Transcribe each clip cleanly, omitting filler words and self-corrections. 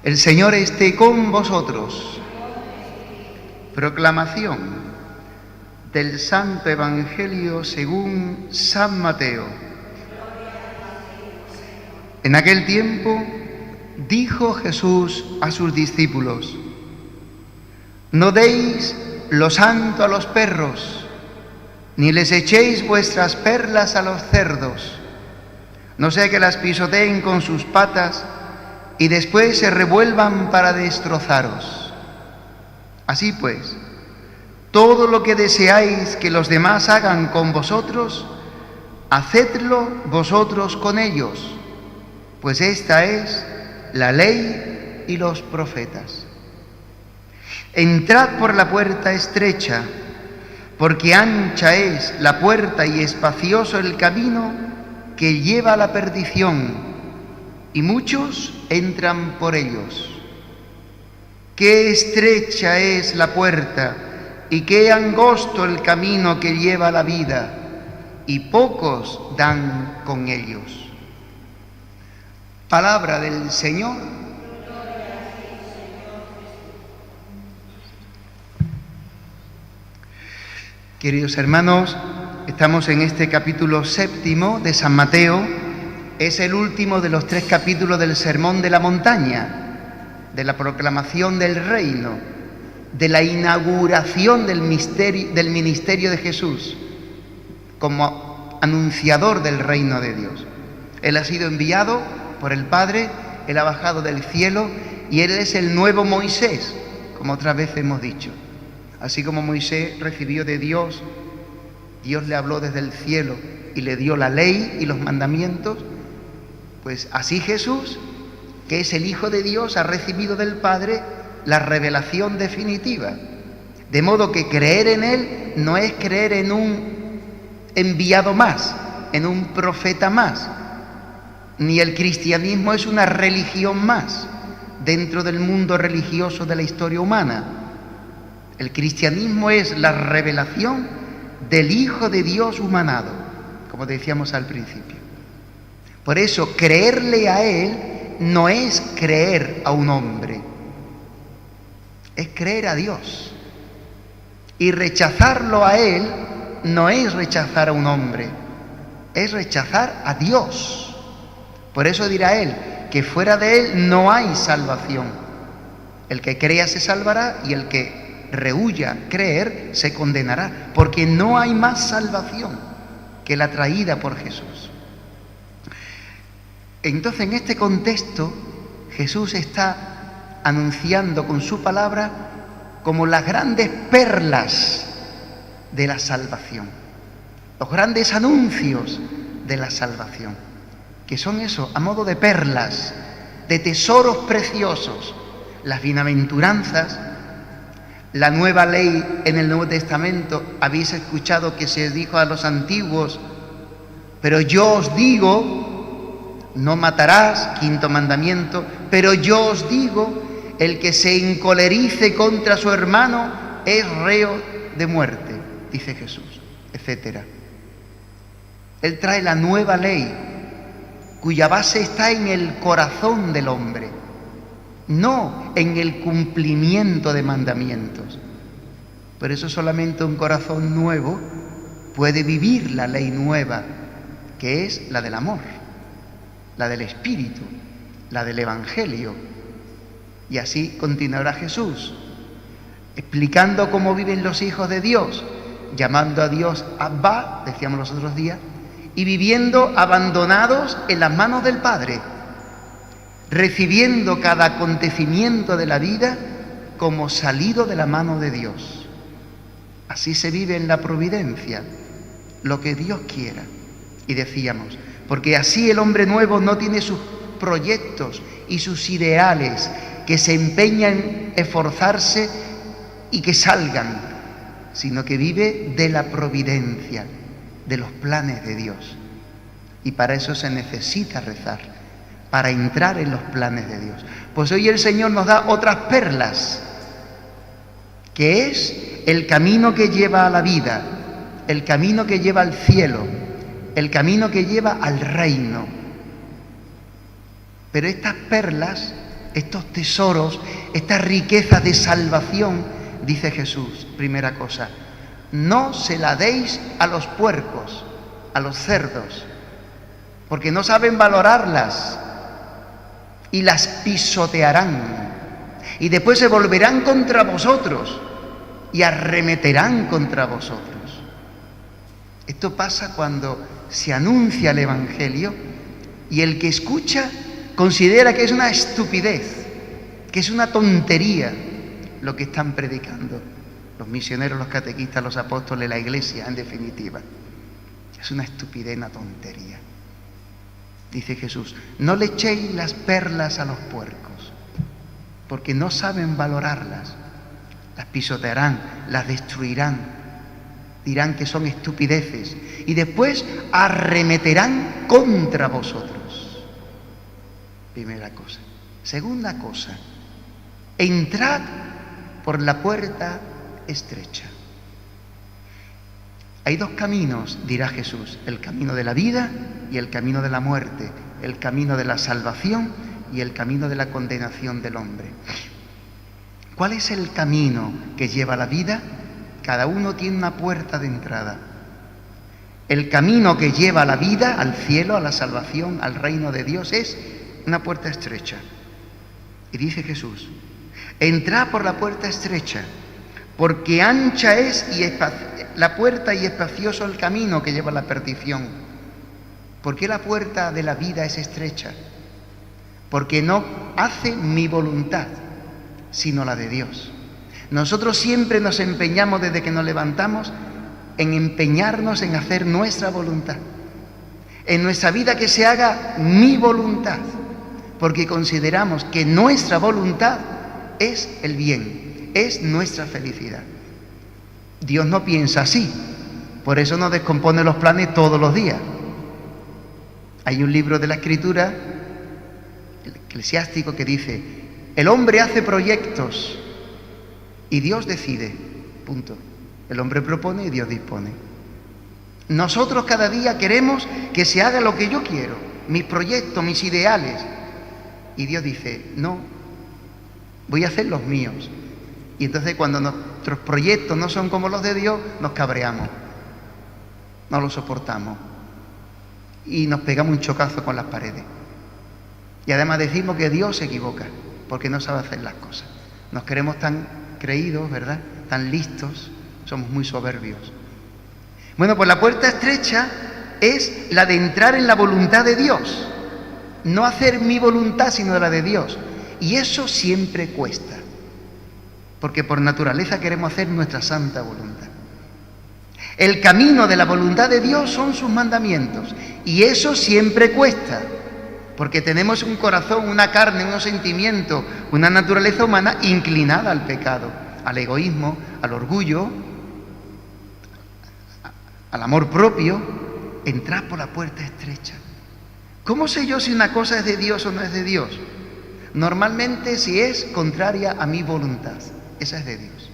El Señor esté con vosotros. Proclamación del Santo Evangelio según San Mateo. En aquel tiempo dijo Jesús a sus discípulos: no deis lo santo a los perros, ni les echéis vuestras perlas a los cerdos, no sea que las pisoteen con sus patas y después se revuelvan para destrozaros. Así pues, todo lo que deseáis que los demás hagan con vosotros, hacedlo vosotros con ellos, pues esta es la ley y los profetas. Entrad por la puerta estrecha, porque ancha es la puerta y espacioso el camino que lleva a la perdición, y muchos entran por ellos. Qué estrecha es la puerta y qué angosto el camino que lleva a la vida, y pocos dan con ellos. Palabra del Señor. Queridos hermanos, estamos en este capítulo 7 de San Mateo. Es el último de los 3 capítulos del Sermón de la Montaña, de la proclamación del reino, de la inauguración del ministerio de Jesús como anunciador del reino de Dios. Él ha sido enviado por el Padre, Él ha bajado del cielo y Él es el nuevo Moisés, como otras veces hemos dicho. Así como Moisés recibió de Dios, Dios le habló desde el cielo y le dio la ley y los mandamientos, pues así Jesús, que es el Hijo de Dios, ha recibido del Padre la revelación definitiva. De modo que creer en Él no es creer en un enviado más, en un profeta más, ni el cristianismo es una religión más dentro del mundo religioso de la historia humana. El cristianismo es la revelación del Hijo de Dios humanado, como decíamos al principio. Por eso, creerle a Él no es creer a un hombre, es creer a Dios. Y rechazarlo a Él no es rechazar a un hombre, es rechazar a Dios. Por eso dirá Él que fuera de Él no hay salvación. El que crea se salvará y el que rehuya creer se condenará, porque no hay más salvación que la traída por Jesús. Entonces, en este contexto, Jesús está anunciando con su palabra como las grandes perlas de la salvación, los grandes anuncios de la salvación, que son eso, a modo de perlas, de tesoros preciosos, las bienaventuranzas, la nueva ley en el Nuevo Testamento. Habéis escuchado que se dijo a los antiguos: pero yo os digo, no matarás, 5.º mandamiento, pero yo os digo, el que se encolerice contra su hermano es reo de muerte, dice Jesús, etc. Él trae la nueva ley, cuya base está en el corazón del hombre, no en el cumplimiento de mandamientos. Por eso solamente un corazón nuevo puede vivir la ley nueva, que es la del amor, la del Espíritu, la del Evangelio. Y así continuará Jesús, explicando cómo viven los hijos de Dios, llamando a Dios Abba, decíamos los otros días, y viviendo abandonados en las manos del Padre, recibiendo cada acontecimiento de la vida como salido de la mano de Dios. Así se vive en la providencia, lo que Dios quiera. Y decíamos, porque así el hombre nuevo no tiene sus proyectos y sus ideales que se empeñan en esforzarse y que salgan, sino que vive de la providencia, de los planes de Dios. Y para eso se necesita rezar, para entrar en los planes de Dios. Pues hoy el Señor nos da otras perlas, que es el camino que lleva a la vida, el camino que lleva al cielo, el camino que lleva al reino. Pero estas perlas estos tesoros, estas riquezas de salvación, dice Jesús, primera cosa, no se la deis a los puercos, a los cerdos, porque no saben valorarlas y las pisotearán y después se volverán contra vosotros y arremeterán contra vosotros. Esto pasa cuando se anuncia el Evangelio y el que escucha considera que es una estupidez, que es una tontería lo que están predicando los misioneros, los catequistas, los apóstoles, la Iglesia, en definitiva. Es una estupidez, una tontería. Dice Jesús, no le echéis las perlas a los puercos, porque no saben valorarlas. Las pisotearán, las destruirán, dirán que son estupideces y después arremeterán contra vosotros. Primera cosa. Segunda cosa, entrad por la puerta estrecha. Hay dos caminos, dirá Jesús, el camino de la vida y el camino de la muerte, el camino de la salvación y el camino de la condenación del hombre. ¿Cuál es el camino que lleva a la vida? Cada uno tiene una puerta de entrada. El camino que lleva a la vida, al cielo, a la salvación, al reino de Dios, es una puerta estrecha. Y dice Jesús, entrad por la puerta estrecha, porque ancha es la puerta y espacioso el camino que lleva a la perdición. ¿Por qué la puerta de la vida es estrecha? Porque no hace mi voluntad, sino la de Dios. Nosotros siempre nos empeñamos desde que nos levantamos en empeñarnos en hacer nuestra voluntad. En nuestra vida que se haga mi voluntad, porque consideramos que nuestra voluntad es el bien, es nuestra felicidad. Dios no piensa así, por eso nos descompone los planes todos los días. Hay un libro de la Escritura, el Eclesiástico, que dice, el hombre hace proyectos y Dios decide, punto. El hombre propone y Dios dispone. Nosotros cada día queremos que se haga lo que yo quiero, mis proyectos, mis ideales. Y Dios dice, no, voy a hacer los míos. Y entonces cuando nuestros proyectos no son como los de Dios, nos cabreamos, no los soportamos y nos pegamos un chocazo con las paredes. Y además decimos que Dios se equivoca porque no sabe hacer las cosas. Nos creemos tan creídos, ¿verdad? Tan listos, somos muy soberbios. Bueno, pues la puerta estrecha es la de entrar en la voluntad de Dios. No hacer mi voluntad, sino la de Dios. Y eso siempre cuesta, porque por naturaleza queremos hacer nuestra santa voluntad. El camino de la voluntad de Dios son sus mandamientos, y eso siempre cuesta, porque tenemos un corazón, una carne, unos sentimientos, una naturaleza humana inclinada al pecado, al egoísmo, al orgullo, al amor propio. Entrar por la puerta estrecha. ¿Cómo sé yo si una cosa es de Dios o no es de Dios? Normalmente si es contraria a mi voluntad, esa es de Dios.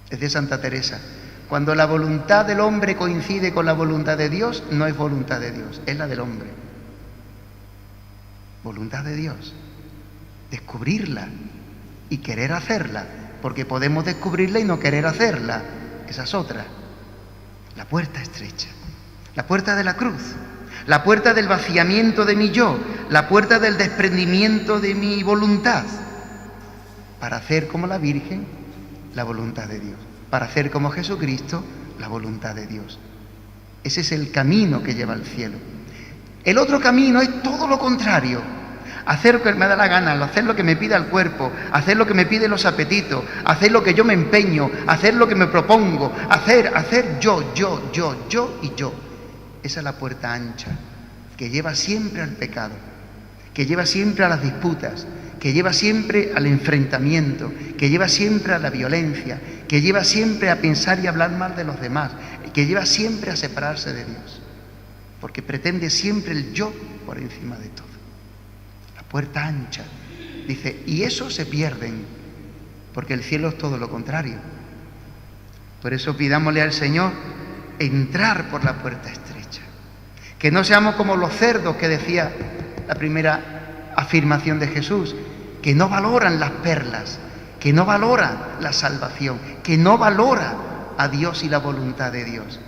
Es de Santa Teresa. Cuando la voluntad del hombre coincide con la voluntad de Dios, no es voluntad de Dios, es la del hombre. Voluntad de Dios. Descubrirla y querer hacerla, porque podemos descubrirla y no querer hacerla. Esa es otra. La puerta estrecha, la puerta de la cruz, la puerta del vaciamiento de mi yo, la puerta del desprendimiento de mi voluntad, para hacer como la Virgen la voluntad de Dios, para hacer como Jesucristo la voluntad de Dios. Ese es el camino que lleva al cielo. El otro camino es todo lo contrario: hacer lo que me da la gana, hacer lo que me pida el cuerpo, hacer lo que me piden los apetitos, hacer lo que yo me empeño, hacer lo que me propongo, hacer yo y yo. Esa es la puerta ancha, que lleva siempre al pecado, que lleva siempre a las disputas, que lleva siempre al enfrentamiento, que lleva siempre a la violencia, que lleva siempre a pensar y hablar mal de los demás, que lleva siempre a separarse de Dios, porque pretende siempre el yo por encima de todo. La puerta ancha, dice, y eso se pierden, porque el cielo es todo lo contrario. Por eso pidámosle al Señor entrar por la puerta estrecha, que no seamos como los cerdos que decía la primera afirmación de Jesús, que no valoran las perlas, que no valoran la salvación, que no valora a Dios y la voluntad de Dios.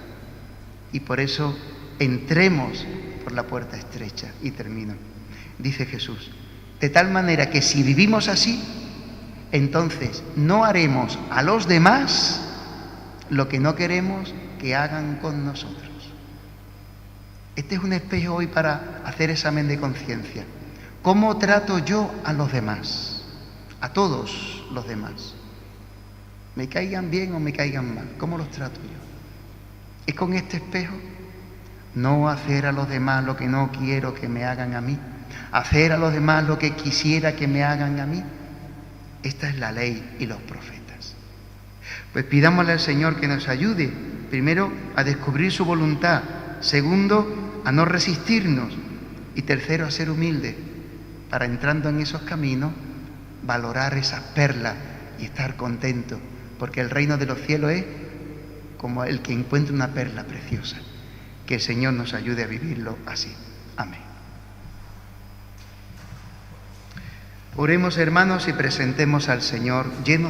Y por eso entremos por la puerta estrecha. Y termino. Dice Jesús, de tal manera que si vivimos así, entonces no haremos a los demás lo que no queremos que hagan con nosotros. Este es un espejo hoy para hacer examen de conciencia. ¿Cómo trato yo a los demás? A todos los demás. Me caigan bien o me caigan mal. ¿Cómo los trato yo? ¿Es con este espejo? No hacer a los demás lo que no quiero que me hagan a mí. Hacer a los demás lo que quisiera que me hagan a mí. Esta es la ley y los profetas. Pues pidámosle al Señor que nos ayude, primero, a descubrir su voluntad. Segundo, a no resistirnos. Y tercero, a ser humildes, para entrando en esos caminos, valorar esas perlas y estar contentos. Porque el reino de los cielos es como el que encuentra una perla preciosa. Que el Señor nos ayude a vivirlo así. Amén. Oremos, hermanos, y presentemos al Señor llenos de